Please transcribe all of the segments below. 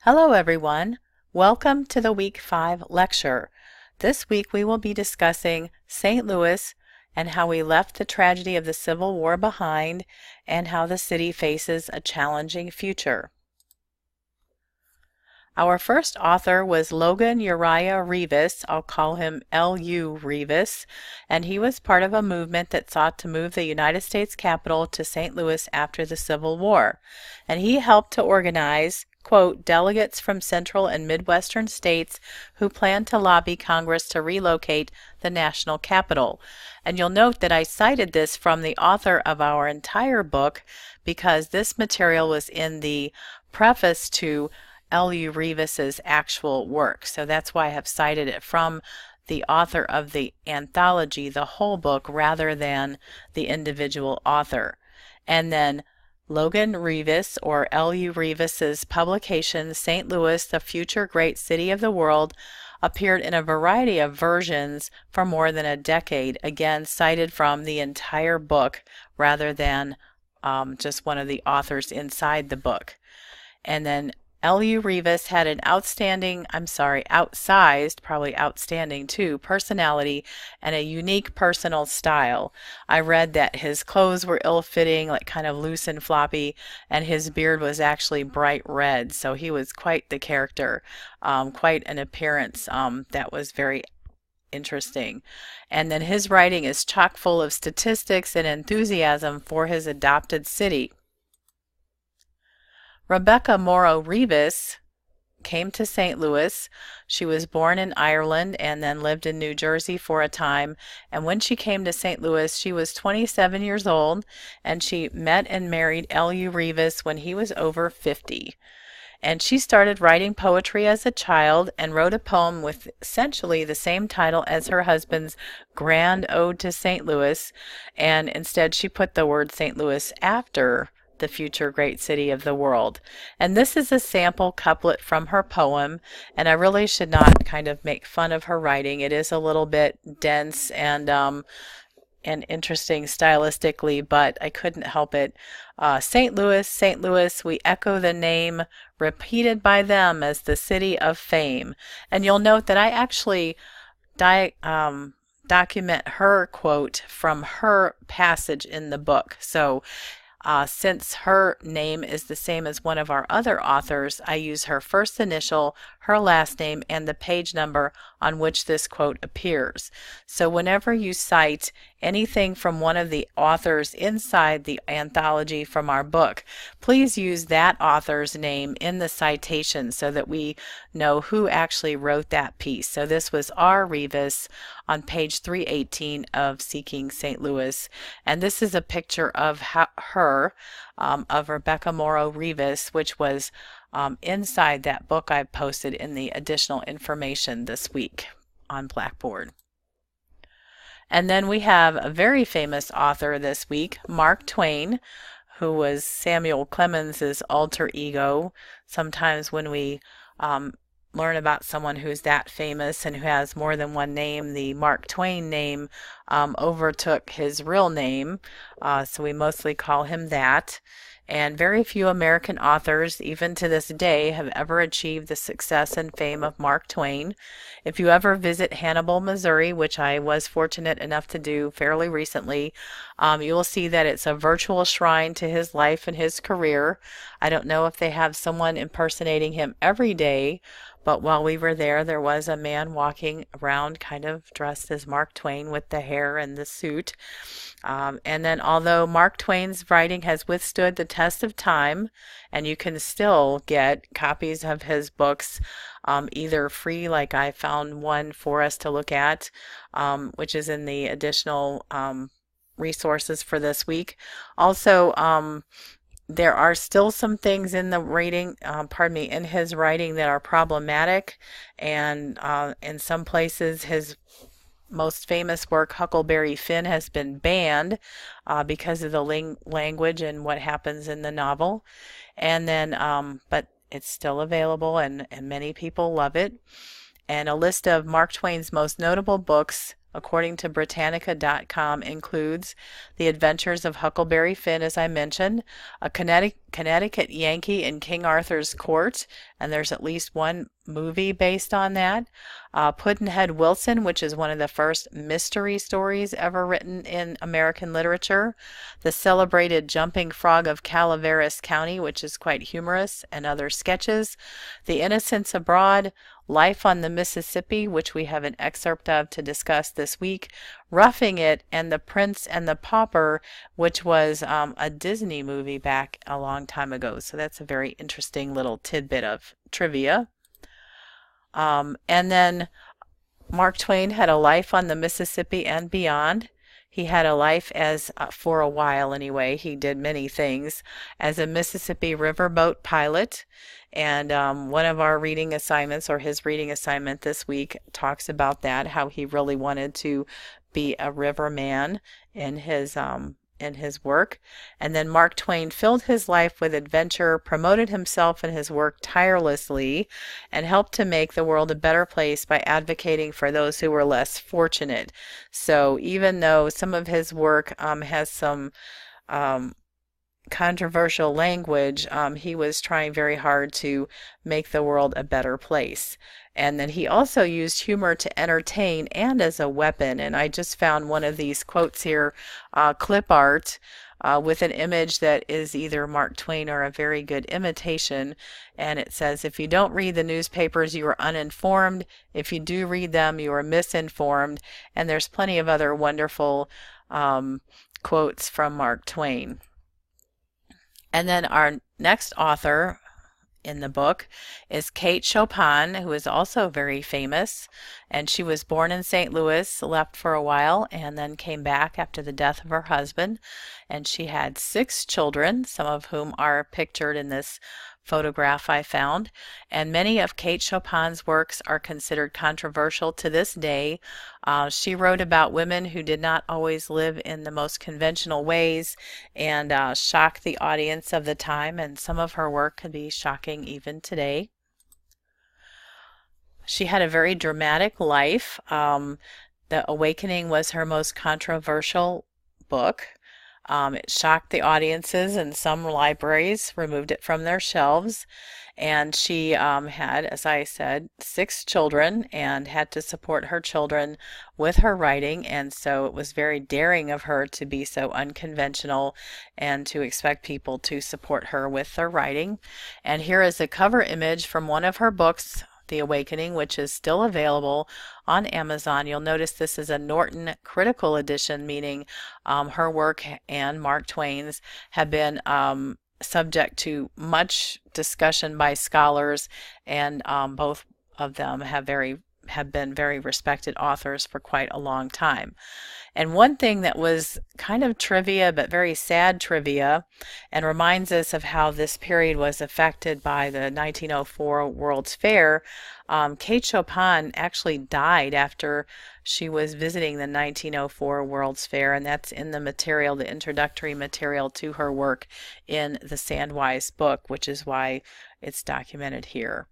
Hello everyone. Welcome to the Week 5 lecture. This week we will be discussing St. Louis and how we left the tragedy of the Civil War behind and how the city faces a challenging future. Our first author was Logan Uriah Rivas. I'll call him L.U. Rivas, and he was part of a movement that sought to move the United States Capitol to St. Louis after the Civil War. And he helped to organize, quote, delegates from central and midwestern states who planned to lobby Congress to relocate the national capital. And you'll note that I cited this from the author of our entire book because this material was in the preface to L.U. Rivas's actual work. So that's why I have cited it from the author of the anthology, the whole book, rather than the individual author. And then Logan Rivas, or L.U. Rivas's publication, St. Louis, the Future Great City of the World, appeared in a variety of versions for more than a decade, again cited from the entire book rather than just one of the authors inside the book. And then L.U. Rivas had an outsized, probably outstanding too, personality and a unique personal style. I read that his clothes were ill-fitting, like kind of loose and floppy, and his beard was actually bright red, so he was quite the character, quite an appearance that was very interesting. And then his writing is chock full of statistics and enthusiasm for his adopted city. Rebecca Morrow Rivas came to St. Louis. She was born in Ireland and then lived in New Jersey for a time. And when she came to St. Louis, she was 27 years old, and she met and married L.U. Rivas when he was over 50. And she started writing poetry as a child and wrote a poem with essentially the same title as her husband's Grand Ode to St. Louis, and instead she put the word St. Louis after the future great city of the world. And this is a sample couplet from her poem, and I really should not kind of make fun of her writing. It is a little bit dense and interesting stylistically, but I couldn't help it. St. Louis, St. Louis, we echo the name, repeated by them as the city of fame. And you'll note that I actually document her quote from her passage in the book. So since her name is the same as one of our other authors, I use her first initial, her last name, and the page number on which this quote appears. So whenever you cite anything from one of the authors inside the anthology from our book, please use that author's name in the citation so that we know who actually wrote that piece. So this was R. Rivas on page 318 of Seeking St. Louis, and this is a picture of her, of Rebecca Morrow Rivas, which was inside that book I posted in the additional information this week on Blackboard. And then we have a very famous author this week, Mark Twain, who was Samuel Clemens's alter ego. Sometimes when we learn about someone who's that famous and who has more than one name, the Mark Twain name overtook his real name, so we mostly call him that. And very few American authors, even to this day, have ever achieved the success and fame of Mark Twain. If you ever visit Hannibal, Missouri, which I was fortunate enough to do fairly recently, you will see that it's a virtual shrine to his life and his career. I don't know if they have someone impersonating him every day, but while we were there, there was a man walking around kind of dressed as Mark Twain with the hair and the suit. And then although Mark Twain's writing has withstood the test of time, and you can still get copies of his books either free, like I found one for us to look at, which is in the additional resources for this week. Also, there are still some things in the in his writing that are problematic, and in some places his most famous work, Huckleberry Finn, has been banned because of the language and what happens in the novel. And then, but it's still available, and many people love it. And a list of Mark Twain's most notable books according to Britannica.com, includes The Adventures of Huckleberry Finn, as I mentioned, a Connecticut Yankee in King Arthur's Court, and there's at least one movie based on that. Pudd'nhead Wilson, which is one of the first mystery stories ever written in American literature. The Celebrated Jumping Frog of Calaveras County, which is quite humorous, and other sketches. The Innocents Abroad, Life on the Mississippi, which we have an excerpt of to discuss this week, Roughing It, and The Prince and the Pauper, which was a Disney movie back a long time ago. So that's a very interesting little tidbit of trivia. And then Mark Twain had a life on the Mississippi and beyond. He had a life as, for a while anyway, he did many things, as a Mississippi riverboat pilot. And one of our reading assignments, or his reading assignment this week, talks about that, how he really wanted to be a riverman in his work. And then Mark Twain filled his life with adventure, promoted himself and his work tirelessly, and helped to make the world a better place by advocating for those who were less fortunate. So even though some of his work has some controversial language, he was trying very hard to make the world a better place. And then he also used humor to entertain and as a weapon. And I just found one of these quotes here, clip art, with an image that is either Mark Twain or a very good imitation. And it says, "If you don't read the newspapers, you are uninformed. If you do read them, you are misinformed." And there's plenty of other wonderful quotes from Mark Twain. And then our next author in the book is Kate Chopin, who is also very famous. And she was born in St. Louis, left for a while, and then came back after the death of her husband. And she had 6 children, some of whom are pictured in this photograph I found. And many of Kate Chopin's works are considered controversial to this day. She wrote about women who did not always live in the most conventional ways and shocked the audience of the time, and some of her work can be shocking even today. She had a very dramatic life. The Awakening was her most controversial book. It shocked the audiences, and some libraries removed it from their shelves. And she had, as I said, 6 children and had to support her children with her writing. And so it was very daring of her to be so unconventional and to expect people to support her with their writing. And here is a cover image from one of her books, The Awakening, which is still available on Amazon. You'll notice this is a Norton Critical Edition, meaning her work and Mark Twain's have been subject to much discussion by scholars, and both of them have been very respected authors for quite a long time. And one thing that was kind of trivia, but very sad trivia, and reminds us of how this period was affected by the 1904 World's Fair, Kate Chopin actually died after she was visiting the 1904 World's Fair, and that's in the material, the introductory material to her work in the Sandwise book, which is why it's documented here.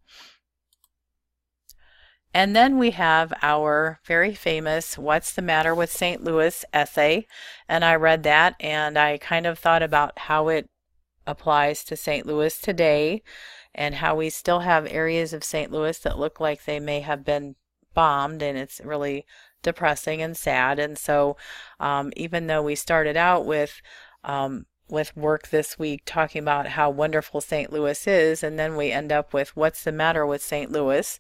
And then we have our very famous What's the Matter with St. Louis essay. And I read that and I kind of thought about how it applies to St. Louis today and how we still have areas of St. Louis that look like they may have been bombed, and it's really depressing and sad. And so even though we started out with work this week talking about how wonderful St. Louis is, and then we end up with What's the Matter with St. Louis.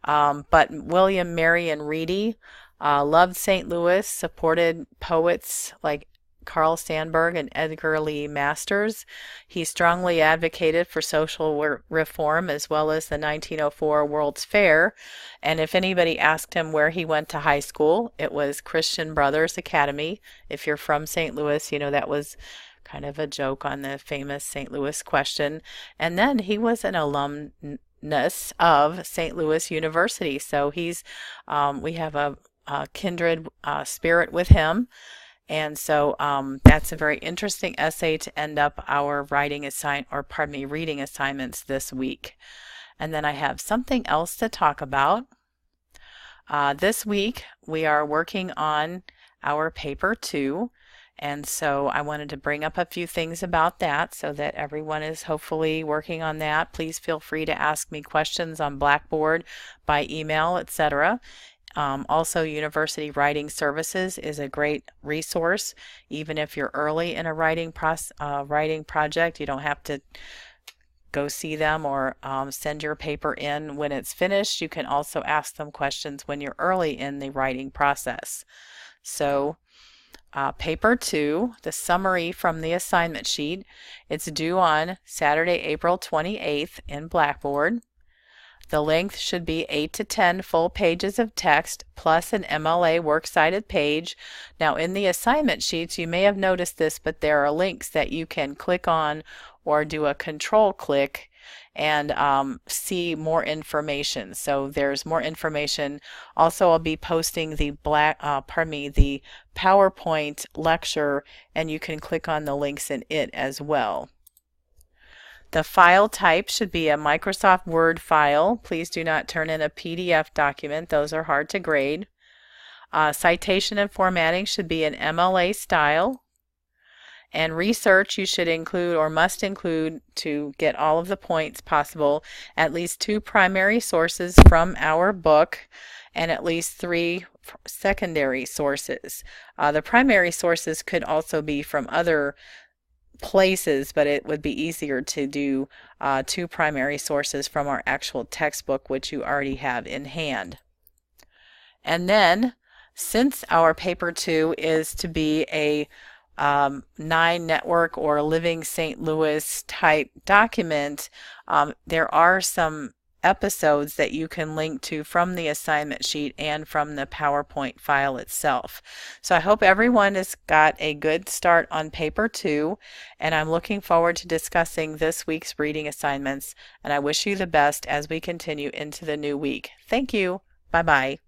But William Marion Reedy loved St. Louis, supported poets like Carl Sandburg and Edgar Lee Masters. He strongly advocated for social reform as well as the 1904 World's Fair. And if anybody asked him where he went to high school, it was Christian Brothers Academy. If you're from St. Louis, you know that was kind of a joke on the famous St. Louis question. And then he was an alumnus of St. Louis University. So we have a kindred spirit with him. And so that's a very interesting essay to end up our reading assignments this week. And then I have something else to talk about. This week we are working on our paper 2, and so I wanted to bring up a few things about that so that everyone is hopefully working on that. Please feel free to ask me questions on Blackboard, by email, etc. Also, University Writing Services is a great resource. Even if you're early in a writing project, you don't have to go see them or send your paper in when it's finished. You can also ask them questions when you're early in the writing process. So paper 2, the summary from the assignment sheet, it's due on Saturday, April 28th in Blackboard. The length should be 8 to 10 full pages of text plus an MLA works cited page. Now in the assignment sheets you may have noticed this, but there are links that you can click on or do a control click and see more information. So there's more information. Also, I'll be posting the the PowerPoint lecture, and you can click on the links in it as well. The file type should be a Microsoft Word file. Please do not turn in a PDF document. Those are hard to grade. Citation and formatting should be an MLA style. And research you should include or must include, to get all of the points possible, at least 2 primary sources from our book and at least 3 secondary sources. The primary sources could also be from other places, but it would be easier to do 2 primary sources from our actual textbook, which you already have in hand. And then, since our paper 2 is to be a 9 network or Living St. Louis type document, there are some episodes that you can link to from the assignment sheet and from the PowerPoint file itself. So I hope everyone has got a good start on paper 2, and I'm looking forward to discussing this week's reading assignments, and I wish you the best as we continue into the new week. Thank you. Bye-bye.